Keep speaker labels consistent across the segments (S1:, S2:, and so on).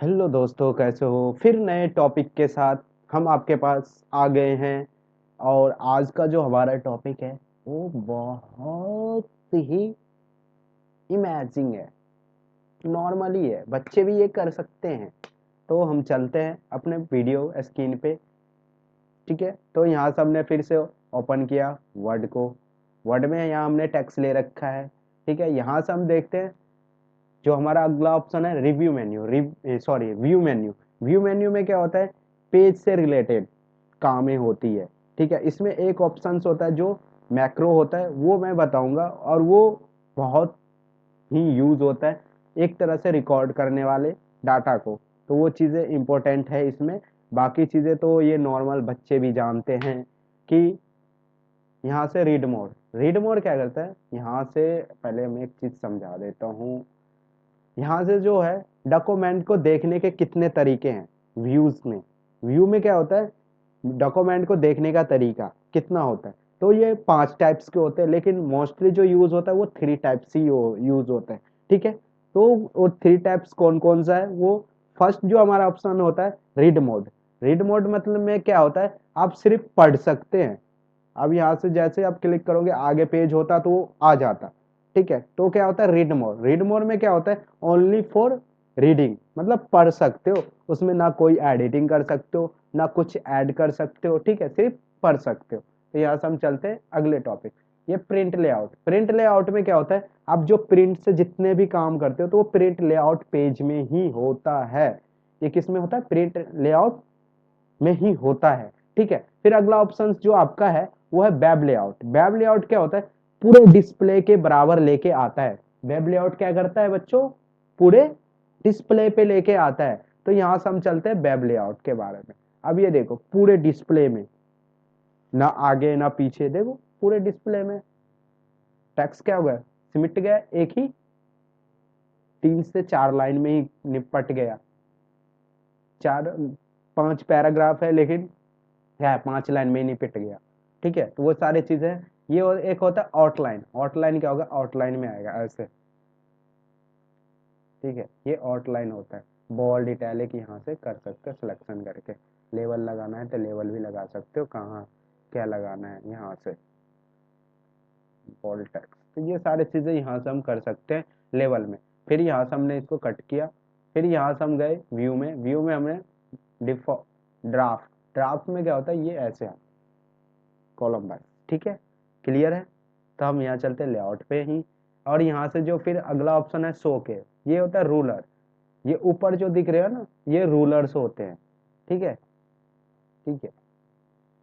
S1: Hello दोस्तों, कैसे हो? फिर नए टॉपिक के साथ हम आपके पास आ गए हैं। और आज का जो हमारा टॉपिक है वो बहुत ही इमेजिंग है। नॉर्मली है, बच्चे भी ये कर सकते हैं। तो हम चलते हैं अपने वीडियो स्क्रीन पे। ठीक है, तो यहाँ से हमने फिर से ओपन किया वर्ड को। वर्ड में यहाँ हमने टेक्स्ट ले रखा है। ठीक है, यहाँ से हम देखते हैं जो हमारा अगला ऑप्शन है review menu. Sorry, view menu. View menu में क्या होता है? पेज से रिलेटेड कामें होती है। ठीक है, इसमें एक ऑप्शन होता है जो मैक्रो होता है, वो मैं बताऊंगा। और वो बहुत ही यूज होता है एक तरह से रिकॉर्ड करने वाले डाटा को। तो वो चीज़ें इंपॉर्टेंट है इसमें। बाकी चीज़ें तो ये नॉर्मल बच्चे भी जानते हैं कि यहाँ से रीड मोड। रीड मोड क्या करता है? यहाँ से पहले मैं एक चीज़ समझा देता हूँ। यहाँ से जो है डॉक्यूमेंट को देखने के कितने तरीके हैं व्यूज में। व्यू में क्या होता है? डॉक्यूमेंट को देखने का तरीका कितना होता है। तो ये 5 टाइप्स के होते हैं, लेकिन मोस्टली जो यूज होता है वो 3 टाइप्स ही यूज होता है। ठीक है, तो वो 3 टाइप्स कौन कौन सा है? वो फर्स्ट जो हमारा ऑप्शन होता है रीड मोड। रीड मोड मतलब में क्या होता है? आप सिर्फ पढ़ सकते हैं। अब यहाँ से जैसे आप क्लिक करोगे आगे पेज होता तो वो आ जाता। ठीक है, तो क्या होता है रीड मोड। रीड मोड में क्या होता है? ओनली फॉर रीडिंग, मतलब पढ़ सकते हो। उसमें ना कोई एडिटिंग कर सकते हो, ना कुछ ऐड कर सकते हो। ठीक है, सिर्फ पढ़ सकते हो। तो यहाँ से हम चलते हैं अगले टॉपिक। ये प्रिंट लेआउट। प्रिंट लेआउट में क्या होता है? आप जो प्रिंट से जितने भी काम करते हो तो वो प्रिंट लेआउट पेज में ही होता है। ये किस में होता है? प्रिंट लेआउट में ही होता है। ठीक है, फिर अगला ऑप्शन जो आपका है वो है वेब लेआउट। वेब लेआउट क्या होता है? पूरे डिस्प्ले के बराबर लेके आता है। वेब लेआउट क्या करता है बच्चों? पूरे डिस्प्ले पे लेके आता है। तो यहां से हम चलते हैं वेब लेआउट के बारे में। अब ये देखो पूरे डिस्प्ले में, ना आगे ना पीछे, देखो पूरे डिस्प्ले में टेक्स्ट क्या हो गया? सिमट गया, एक ही 3 से 4 लाइन में ही निपट गया। 4 5 पैराग्राफ है, लेकिन क्या है, 5 लाइन में ही निपट गया। ठीक है, तो वो सारी चीजें ये एक होता है आउटलाइन। आउटलाइन क्या होगा? आउटलाइन में आएगा ऐसे। ठीक है, ये आउटलाइन होता है। बोल्ड इटैलिक यहाँ से कर सकते हो सिलेक्शन करके। लेवल लगाना है तो लेवल भी लगा सकते हो, कहाँ क्या लगाना है यहाँ से। बोल्ड टेक्स्ट, तो ये सारी चीजें यहाँ से हम कर सकते हैं लेवल में। फिर यहाँ से हमने इसको कट किया। फिर यहाँ से हम गए व्यू में। व्यू में हमने ड्राफ्ट। ड्राफ्ट में क्या होता है? ये ऐसे आता कॉलम वाइज। ठीक है, क्लियर है? तो हम यहाँ चलते हैं लेआउट पे ही। और यहाँ से जो फिर अगला ऑप्शन है शो के, ये होता है रूलर। ये ऊपर जो दिख रहे हो ना, ये रूलर्स होते हैं। ठीक है, ठीक है,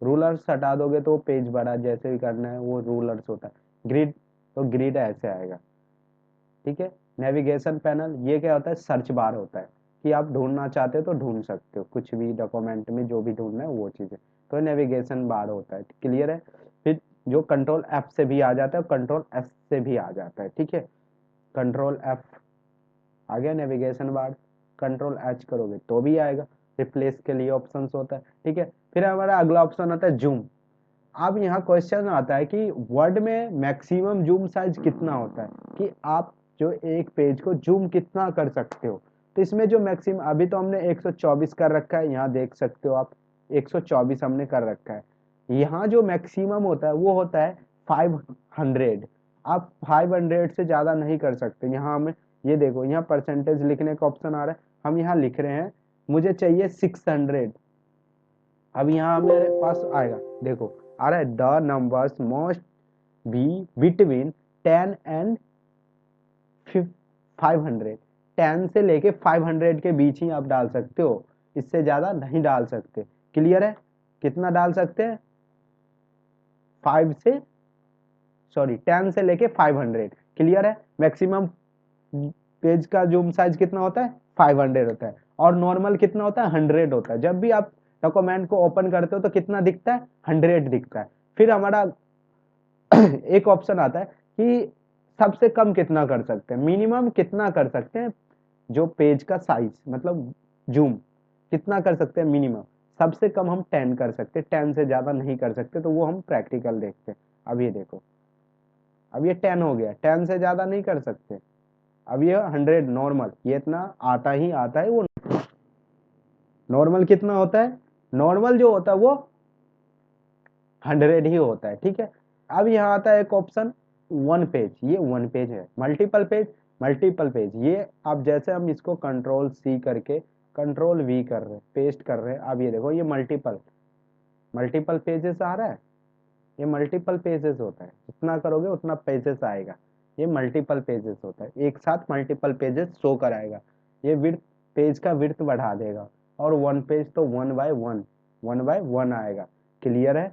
S1: रूलर्स हटा दोगे तो पेज बड़ा जैसे भी करना है वो रूलर्स होता है। ग्रिड, तो ग्रिड ऐसे आएगा। ठीक है, नेविगेशन पैनल, ये क्या होता है? सर्च बार होता है कि आप ढूंढना चाहते हो तो ढूंढ सकते हो कुछ भी डॉक्यूमेंट में, जो भी ढूंढना है वो चीजें। तो नेविगेशन बार होता है। क्लियर है? फिर जो कंट्रोल एफ से भी आ जाता है, कंट्रोल एस से भी आ जाता है। ठीक है, कंट्रोल एफ आ गया नेविगेशन बार। कंट्रोल एच करोगे तो भी आएगा। रिप्लेस के लिए ऑप्शन होता है। ठीक है, फिर हमारा अगला ऑप्शन आता है जूम। अब यहाँ क्वेश्चन आता है कि वर्ड में मैक्सिमम जूम साइज कितना होता है, कि आप जो एक पेज को जूम कितना कर सकते हो। तो इसमें जो मैक्सिमम, अभी तो हमने 124 कर रखा है, यहाँ देख सकते हो आप 124 हमने कर रखा है। यहाँ जो मैक्सिमम होता है वो होता है 500। आप 500 से ज्यादा नहीं कर सकते। यहाँ हमें ये देखो, यहाँ परसेंटेज लिखने का ऑप्शन आ रहा है, हम यहाँ लिख रहे हैं मुझे चाहिए 600। अब यहाँ मेरे पास आएगा, देखो आ रहा है the numbers must be between 10 and 500। 10 से लेके 500 के बीच ही आप डाल सकते हो, इससे ज्यादा नहीं डाल सकते। क्लियर है? कितना डाल सकते हैं? 5 से, सॉरी 10 से लेके 500। क्लियर है? मैक्सिमम पेज का जूम साइज कितना होता है? 500 होता है। और नॉर्मल कितना होता है? 100 होता है। जब भी आप डॉक्यूमेंट को ओपन करते हो तो कितना दिखता है? 100 दिखता है। फिर हमारा एक ऑप्शन आता है कि सबसे कम कितना कर सकते हैं, मिनिमम कितना कर सकते हैं, जो पेज का साइज मतलब जूम कितना कर सकते हैं मिनिमम। सबसे कम हम 10 कर सकते हैं, 10 से ज्यादा नहीं कर सकते। तो वो हम प्रैक्टिकल देखते हैं। अब ये देखो, अब ये 10 हो गया, 10 से ज्यादा नहीं कर सकते। अब ये 100 नॉर्मल, ये इतना आता ही आता है। वो नॉर्मल कितना होता है, नॉर्मल जो होता है वो 100 ही होता है, ठीक है। अब यहाँ आता है एक ऑप्शन वन पेज, ये वन पेज है। मल्टीपल पेज, मल्टीपल पेज ये अब जैसे हम इसको कंट्रोल सी करके कंट्रोल वी कर रहे हैं, पेस्ट कर रहे हैं, अब ये देखो ये मल्टीपल मल्टीपल पेजेस आ रहा है। ये मल्टीपल पेजेस होता है, जितना करोगे उतना पेजेस आएगा। ये मल्टीपल पेजेस होता है, एक साथ मल्टीपल पेजेस शो कराएगा। ये विड्थ, पेज का विड्थ बढ़ा देगा। और वन पेज तो one by one, one by one आएगा। क्लियर है,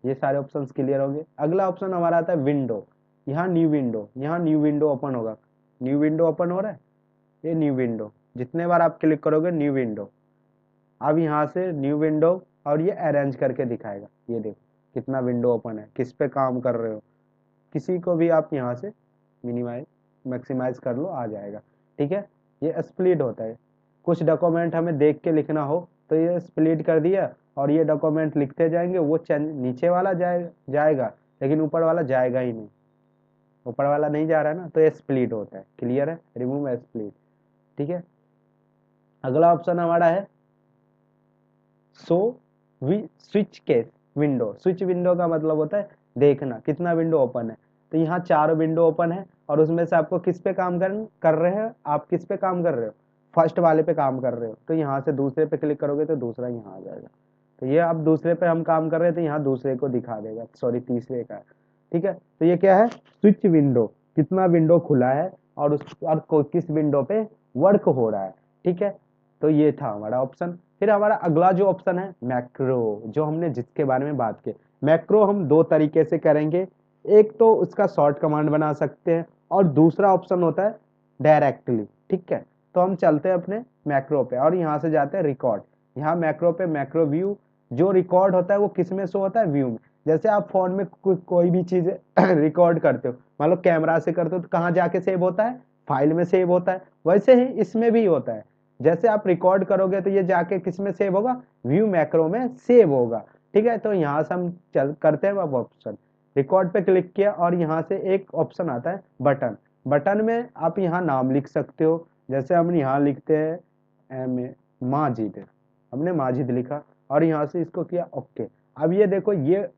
S1: ये सारे ऑप्शंस क्लियर होंगे। अगला ऑप्शन हमारा आता है विंडो। यहाँ न्यू विंडो, यहाँ न्यू विंडो ओपन होगा। न्यू विंडो ओपन हो रहा है, ये न्यू विंडो, जितने बार आप क्लिक करोगे न्यू विंडो। अब यहाँ से न्यू विंडो, और ये अरेंज करके दिखाएगा। ये देखो कितना विंडो ओपन है, किस पे काम कर रहे हो, किसी को भी आप यहाँ से मिनिमाइज मैक्सिमाइज कर लो, आ जाएगा, ठीक है। ये स्प्लिट होता है, कुछ डॉक्यूमेंट हमें देख के लिखना हो तो ये स्प्लिट कर दिया, और ये डॉक्यूमेंट लिखते जाएंगे, वो नीचे वाला जाएगा, लेकिन ऊपर वाला जाएगा ही नहीं। ऊपर वाला नहीं जा रहा है ना, तो ये स्प्लिट होता है। क्लियर है, रिमूव स्प्लिट, ठीक है। अगला ऑप्शन हमारा है so we switch case window. Switch window का मतलब होता है देखना कितना विंडो ओपन है। तो यहाँ 4 विंडो ओपन है, और उसमें से आपको किस पे काम कर रहे हैं, आप किस पे काम कर रहे हो, फर्स्ट वाले पे काम कर रहे हो। तो यहाँ से दूसरे पे क्लिक करोगे तो दूसरा यहाँ आ जाएगा। तो ये अब दूसरे पे हम काम कर रहे थे, यहाँ दूसरे को दिखा देगा, सॉरी तीसरे का, ठीक है। तो ये क्या है, स्विच विंडो, कितना विंडो खुला है और किस विंडो पे वर्क हो रहा है, ठीक है। तो ये था हमारा ऑप्शन। फिर हमारा अगला जो ऑप्शन है मैक्रो, जो हमने जिसके बारे में बात की। मैक्रो हम दो तरीके से करेंगे, एक तो उसका शॉर्ट कमांड बना सकते हैं, और दूसरा ऑप्शन होता है डायरेक्टली, ठीक है। तो हम चलते हैं अपने मैक्रो पे, और यहाँ से जाते हैं रिकॉर्ड। यहाँ मैक्रो पे मैक्रो व्यू, जो रिकॉर्ड होता है वो किस में शो होता है, व्यू में। जैसे आप फोन में कोई भी चीज रिकॉर्ड करते हो, मान लो कैमरा से करते हो, तो कहाँ जाके सेव होता है, फाइल में सेव होता है। वैसे ही इसमें भी होता है, जैसे आप रिकॉर्ड करोगे तो ये जाके किस में सेव होगा, व्यू मैक्रो में सेव होगा, ठीक है। तो यहाँ से हम चल करते हैं अब ऑप्शन, रिकॉर्ड पे क्लिक किया, और यहाँ से एक ऑप्शन आता है बटन। बटन में आप यहाँ नाम लिख सकते हो, जैसे हम यहाँ लिखते हैं माजिद, हमने माजिद लिखा, और यहाँ से इसको किया ओके। अब ये देखो, ये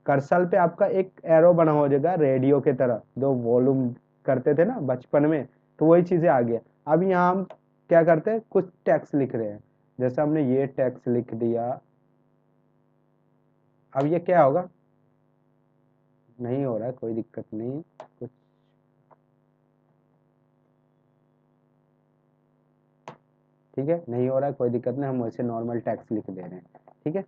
S1: कर्सर पे आपका एक एरो बना हो जाएगा रेडियो के तरह, जो वॉल्यूम करते थे ना बचपन में, तो वही चीजें आ गया। अब यहाँ हम क्या करते हैं, कुछ टेक्स्ट लिख रहे हैं, जैसे हमने ये टेक्स्ट लिख दिया। अब ये क्या होगा, नहीं हो रहा है, कोई दिक्कत नहीं, कुछ ठीक है, नहीं हो रहा है कोई दिक्कत नहीं, हम वैसे नॉर्मल टेक्स्ट लिख दे रहे हैं, ठीक है।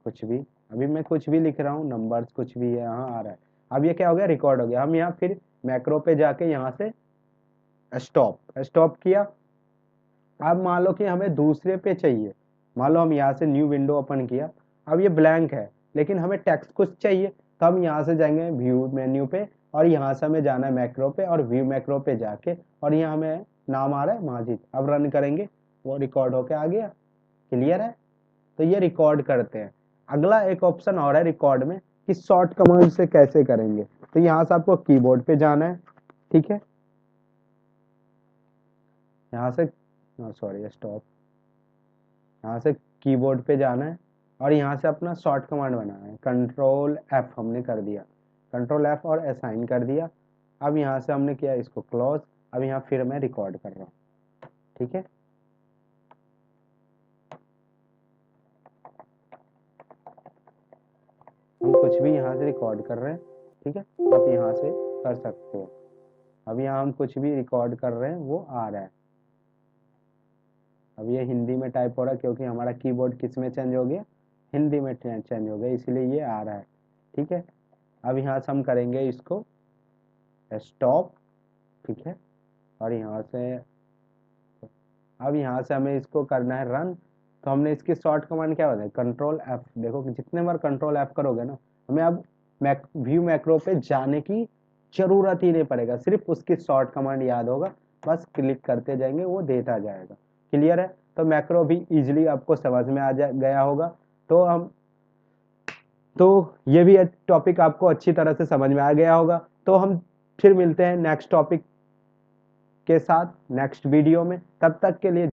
S1: कुछ भी, अभी मैं कुछ भी लिख रहा हूँ, नंबर्स कुछ भी है, यहाँ आ रहा है। अब ये क्या हो गया, रिकॉर्ड हो गया। हम यहाँ फिर मैक्रो पे जाके यहाँ से स्टॉप स्टॉप किया। अब मान लो कि हमें दूसरे पे चाहिए, मान लो हम यहाँ से न्यू विंडो ओपन किया, अब ये ब्लैंक है, लेकिन हमें टेक्स्ट कुछ चाहिए, तो हम यहाँ से जाएंगे व्यू मेन्यू पे, और यहाँ से हमें जाना है मैक्रो पे, और व्यू मैक्रो पे जाके, और यहाँ हमें नाम आ रहा है माजिद। अब रन करेंगे, वो रिकॉर्ड होके आ गया। क्लियर है, तो ये रिकॉर्ड करते हैं। अगला एक ऑप्शन और है रिकॉर्ड में, कि शॉर्ट कमांड से कैसे करेंगे। तो यहाँ से आपको कीबोर्ड पे जाना है, ठीक है। यहाँ से सॉरी स्टॉप, यहाँ से कीबोर्ड पे जाना है, और यहाँ से अपना शॉर्ट कमांड बनाना है। कंट्रोल एफ हमने कर दिया, कंट्रोल एफ और असाइन कर दिया। अब यहाँ से हमने किया इसको क्लोज। अब यहाँ फिर मैं रिकॉर्ड कर रहा हूँ, ठीक है। हम कुछ भी यहाँ से रिकॉर्ड कर रहे हैं, ठीक है, आप यहाँ से कर सकते हो। अब यहाँ हम कुछ भी रिकॉर्ड कर रहे हैं, वो आ रहा है। अब ये हिंदी में टाइप हो रहा है, क्योंकि हमारा कीबोर्ड किस में चेंज हो गया, हिंदी में चेंज हो गया, इसलिए ये आ रहा है, ठीक है। अब यहाँ से हम करेंगे इसको स्टॉप, ठीक है, और यहाँ से अब यहाँ से हमें इसको करना है रन। तो हमने इसकी शॉर्ट कमांड क्या बताया, कंट्रोल एफ। देखो कि जितने बार कंट्रोल एफ करोगे ना, हमें अब व्यू मैक्रो पे जाने की जरूरत ही नहीं पड़ेगा, सिर्फ उसकी शॉर्ट कमांड याद होगा, बस क्लिक करते जाएंगे, वो देता जाएगा। क्लियर है, तो मैक्रो भी इजिली आपको समझ में आ गया होगा। तो हम तो ये भी टॉपिक आपको अच्छी तरह से समझ में आ गया होगा। तो हम फिर मिलते हैं नेक्स्ट टॉपिक के साथ नेक्स्ट वीडियो में। तब तक के लिए